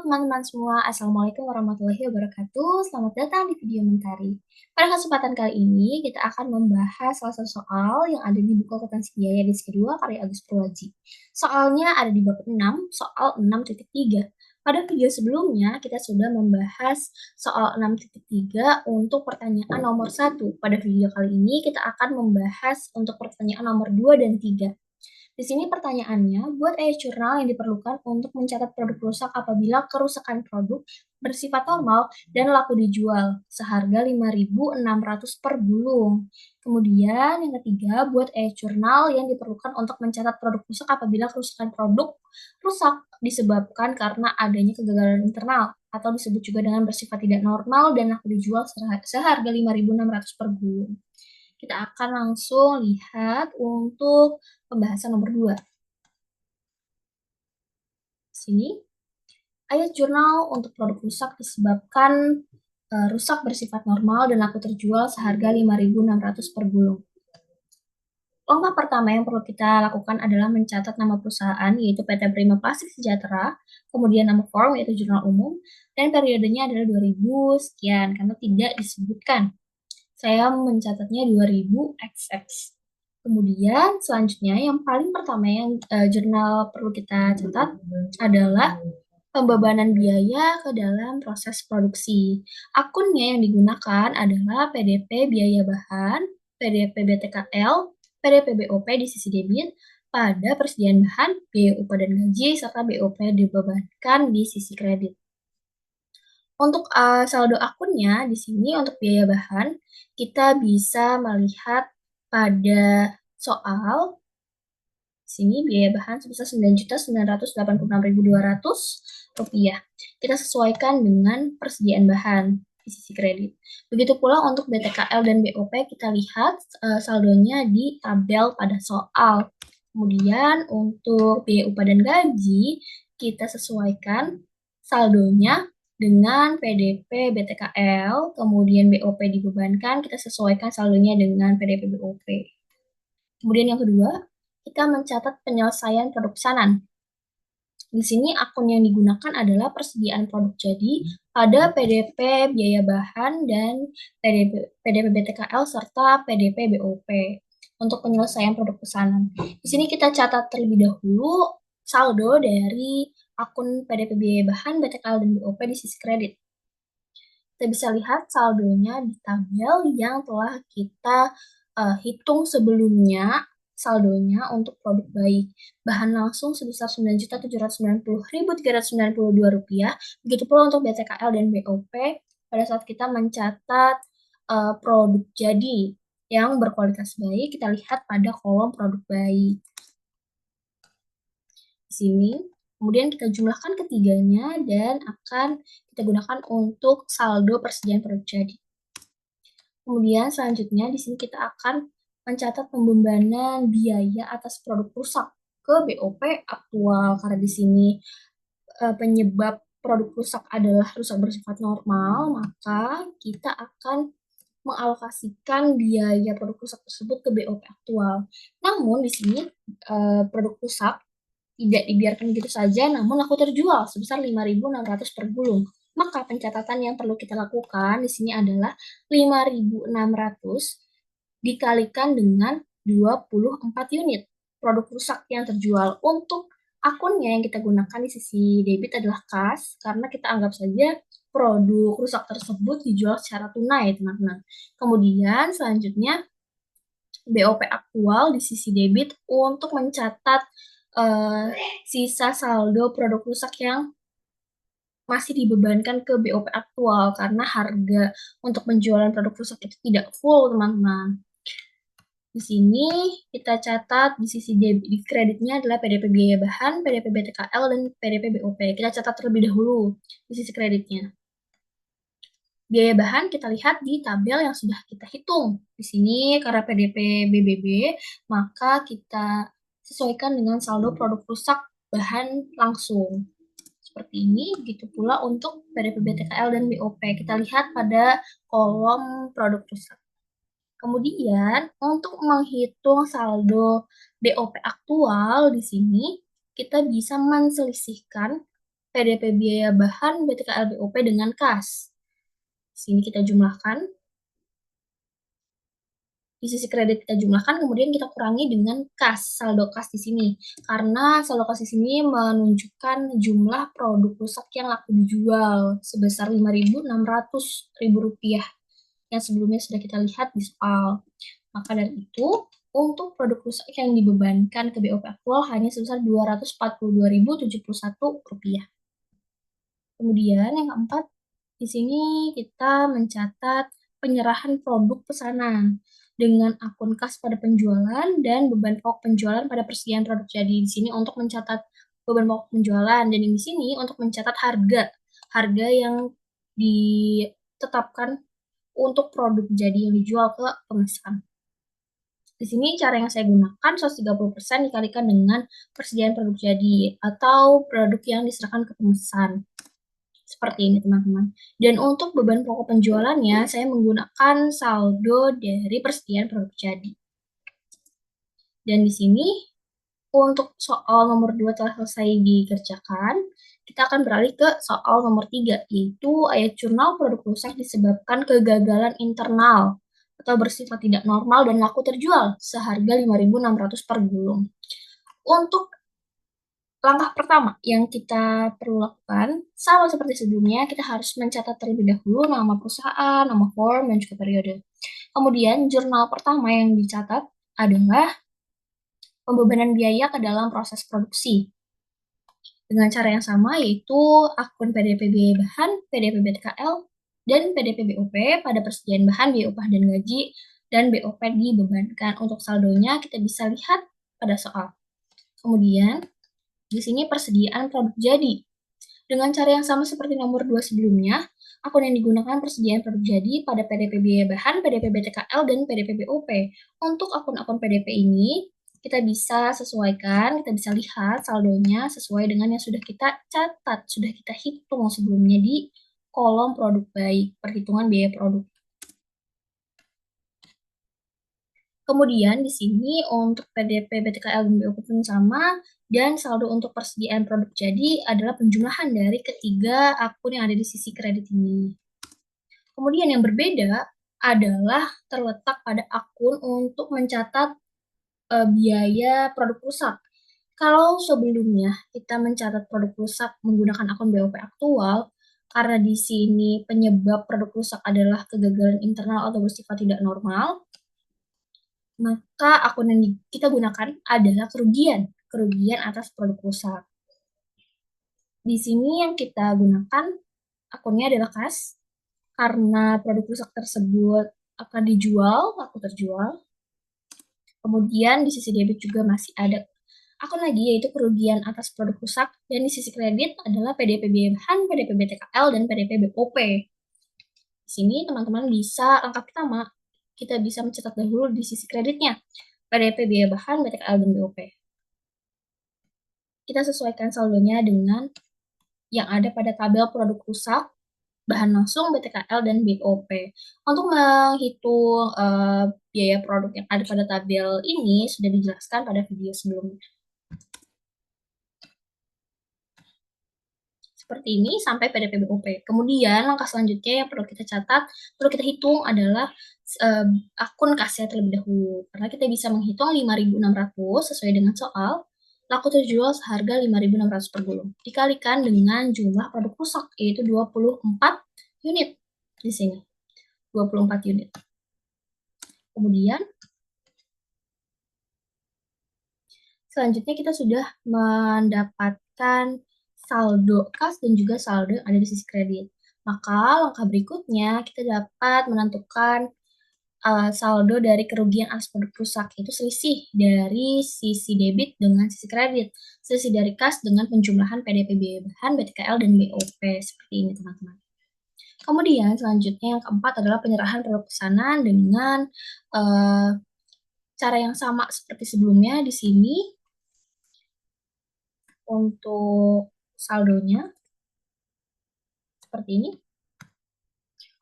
teman-teman semua, Assalamualaikum warahmatullahi wabarakatuh. Selamat datang di video Mentari. Pada kesempatan kali ini, kita akan membahas salah satu soal yang ada di buku akuntansi biaya edisi kedua karya Agus Purwaji. Soalnya ada di bab 6, soal 6.3. Pada video sebelumnya, kita sudah membahas soal 6.3 untuk pertanyaan nomor 1. Pada video kali ini, kita akan membahas untuk pertanyaan nomor 2 dan 3. Di sini pertanyaannya, buat e-jurnal yang diperlukan untuk mencatat produk rusak apabila kerusakan produk bersifat normal dan laku dijual, seharga 5.600 per gulung. Kemudian yang ketiga, buat e-jurnal yang diperlukan untuk mencatat produk rusak apabila kerusakan produk rusak disebabkan karena adanya kegagalan internal, atau disebut juga dengan bersifat tidak normal dan laku dijual seharga 5.600 per gulung. Kita akan langsung lihat untuk pembahasan nomor 2. Sini, ayat jurnal untuk produk rusak disebabkan rusak bersifat normal dan laku terjual seharga 5.600 per gulung. Langkah pertama yang perlu kita lakukan adalah mencatat nama perusahaan, yaitu PT Prima Plastik Sejahtera, kemudian nama form, yaitu jurnal umum, dan periodenya adalah 2000 sekian, karena tidak disebutkan. Saya mencatatnya 2000XX. Kemudian selanjutnya yang paling pertama yang jurnal perlu kita catat adalah pembebanan biaya ke dalam proses produksi. Akunnya yang digunakan adalah PDP biaya bahan, PDP BTKL, PDP BOP di sisi debit, pada persediaan bahan, biaya upah dan gaji, serta BOP dibebankan di sisi kredit. Untuk saldo akunnya di sini untuk biaya bahan, kita bisa melihat pada soal sini biaya bahan sebesar Rp9.986.200. Kita sesuaikan dengan persediaan bahan di sisi kredit. Begitu pula untuk BTKL dan BOP kita lihat saldonya di tabel pada soal. Kemudian untuk biaya upah dan gaji kita sesuaikan saldonya dengan PDP BTKL, kemudian BOP dibebankan, kita sesuaikan saldonya dengan PDP BOP. Kemudian yang kedua, kita mencatat penyelesaian produk pesanan. Di sini akun yang digunakan adalah persediaan produk jadi pada PDP biaya bahan dan PDP BTKL serta PDP BOP untuk penyelesaian produk pesanan. Di sini kita catat terlebih dahulu saldo dari akun PDP biaya bahan, BTKL, dan BOP di sisi kredit. Kita bisa lihat saldonya di tabel yang telah kita hitung sebelumnya, saldonya untuk produk baik. Bahan langsung sebesar Rp9.790.392. Begitu pula untuk BTKL dan BOP pada saat kita mencatat produk jadi yang berkualitas baik, kita lihat pada kolom produk baik. Di sini, kemudian kita jumlahkan ketiganya dan akan kita gunakan untuk saldo persediaan produk jadi. Kemudian selanjutnya di sini kita akan mencatat pembebanan biaya atas produk rusak ke BOP aktual, karena di sini penyebab produk rusak adalah rusak bersifat normal, maka kita akan mengalokasikan biaya produk rusak tersebut ke BOP aktual. Namun di sini produk rusak tidak dibiarkan begitu saja, namun laku terjual sebesar 5.600 per gulung. Maka pencatatan yang perlu kita lakukan di sini adalah 5.600 dikalikan dengan 24 unit produk rusak yang terjual. Untuk akunnya yang kita gunakan di sisi debit adalah kas, karena kita anggap saja produk rusak tersebut dijual secara tunai, teman-teman. Kemudian selanjutnya BOP aktual di sisi debit untuk mencatat sisa saldo produk rusak yang masih dibebankan ke BOP aktual karena harga untuk penjualan produk rusak itu tidak full, teman-teman. Di sini kita catat di sisi di kreditnya adalah PDP biaya bahan, PDP BTKL, dan PDP BOP. Kita catat terlebih dahulu di sisi kreditnya. Biaya bahan kita lihat di tabel yang sudah kita hitung. Di sini karena PDP BBB, maka kita sesuaikan dengan saldo produk rusak bahan langsung. Seperti ini, begitu pula untuk PDP BTKL dan BOP. Kita lihat pada kolom produk rusak. Kemudian, untuk menghitung saldo BOP aktual di sini, kita bisa menselisihkan PDP biaya bahan, BTKL, BOP dengan kas. Sini kita jumlahkan. Di sisi kredit kita jumlahkan, kemudian kita kurangi dengan kas, saldo kas di sini. Karena saldo kas di sini menunjukkan jumlah produk rusak yang laku dijual sebesar Rp5.600.000 yang sebelumnya sudah kita lihat di soal. Maka dari itu, untuk produk rusak yang dibebankan ke BOP aktual hanya sebesar Rp242.071. Kemudian yang keempat, di sini kita mencatat penyerahan produk pesanan dengan akun kas pada penjualan dan beban pokok penjualan pada persediaan produk jadi. Di sini untuk mencatat beban pokok penjualan dan di sini untuk mencatat harga yang ditetapkan untuk produk jadi yang dijual ke pemesan. Di sini cara yang saya gunakan 130% dikalikan dengan persediaan produk jadi atau produk yang diserahkan ke pemesan. Seperti ini teman-teman. Dan untuk beban pokok penjualannya, saya menggunakan saldo dari persediaan produk jadi. Dan di sini, untuk soal nomor 2 telah selesai dikerjakan, kita akan beralih ke soal nomor 3, yaitu ayat jurnal produk rusak disebabkan kegagalan internal atau bersifat tidak normal dan laku terjual seharga 5.600 per gulung. Untuk langkah pertama yang kita perlu lakukan, sama seperti sebelumnya, kita harus mencatat terlebih dahulu nama perusahaan, nama form, dan juga periode. Kemudian, jurnal pertama yang dicatat adalah pembebanan biaya ke dalam proses produksi. Dengan cara yang sama, yaitu akun PDP biaya bahan, PDP BTKL, dan PDP BOP pada persediaan bahan, biaya upah dan gaji, dan BOP dibebankan. Untuk saldonya kita bisa lihat pada soal. Kemudian, di sini persediaan produk jadi. Dengan cara yang sama seperti nomor 2 sebelumnya, akun yang digunakan persediaan produk jadi pada PDP biaya bahan, PDP BTKL, dan PDP BOP. Untuk akun-akun PDP ini, kita bisa sesuaikan, kita bisa lihat saldonya sesuai dengan yang sudah kita catat, sudah kita hitung sebelumnya di kolom produk baik, perhitungan biaya produk. Kemudian di sini untuk PDP, BTKL, dan BOP pun sama, dan saldo untuk persediaan produk jadi adalah penjumlahan dari ketiga akun yang ada di sisi kredit ini. Kemudian yang berbeda adalah terletak pada akun untuk mencatat biaya produk rusak. Kalau sebelumnya kita mencatat produk rusak menggunakan akun BOP aktual, karena di sini penyebab produk rusak adalah kegagalan internal atau bersifat tidak normal, maka akun yang kita gunakan adalah kerugian atas produk rusak. Di sini yang kita gunakan akunnya adalah kas, karena produk rusak tersebut akan dijual, laku terjual. Kemudian di sisi debit juga masih ada akun lagi, yaitu kerugian atas produk rusak, dan di sisi kredit adalah PDP biaya bahan, PDP BTKL, dan PDP BOP. Di sini teman-teman bisa langkah pertama, kita bisa mencatat dahulu di sisi kreditnya, PDP biaya bahan, BTKL, dan BOP. Kita sesuaikan saldonya dengan yang ada pada tabel produk rusak, bahan langsung, BTKL, dan BOP. Untuk menghitung biaya produk yang ada pada tabel ini sudah dijelaskan pada video sebelumnya. Seperti ini sampai PDP BOP. Kemudian langkah selanjutnya yang perlu kita catat, perlu kita hitung adalah akun kasnya terlebih dahulu. Karena kita bisa menghitung 5.600 sesuai dengan soal, laku terjual seharga 5.600 per gulung. Dikalikan dengan jumlah produk rusak, yaitu 24 unit di sini. 24 unit. Kemudian, selanjutnya kita sudah mendapatkan saldo kas dan juga saldo yang ada di sisi kredit. Maka langkah berikutnya kita dapat menentukan saldo dari kerugian atas produk rusak, yaitu selisih dari sisi debit dengan sisi kredit, selisih dari kas dengan penjumlahan PDP biaya bahan, BTKL, dan BOP, seperti ini teman-teman. Kemudian selanjutnya yang keempat adalah penyerahan produk pesanan dengan cara yang sama seperti sebelumnya di sini. Untuk saldonya seperti ini.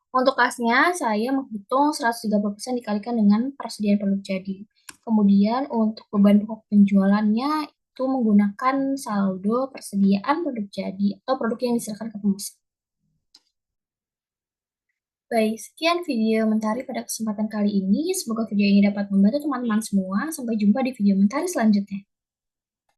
Untuk kasnya, saya menghitung 130% dikalikan dengan persediaan produk jadi. Kemudian untuk beban pokok penjualannya itu menggunakan saldo persediaan produk jadi atau produk yang diserahkan ke pemesan. Baik, sekian video Mentari pada kesempatan kali ini. Semoga video ini dapat membantu teman-teman semua. Sampai jumpa di video Mentari selanjutnya.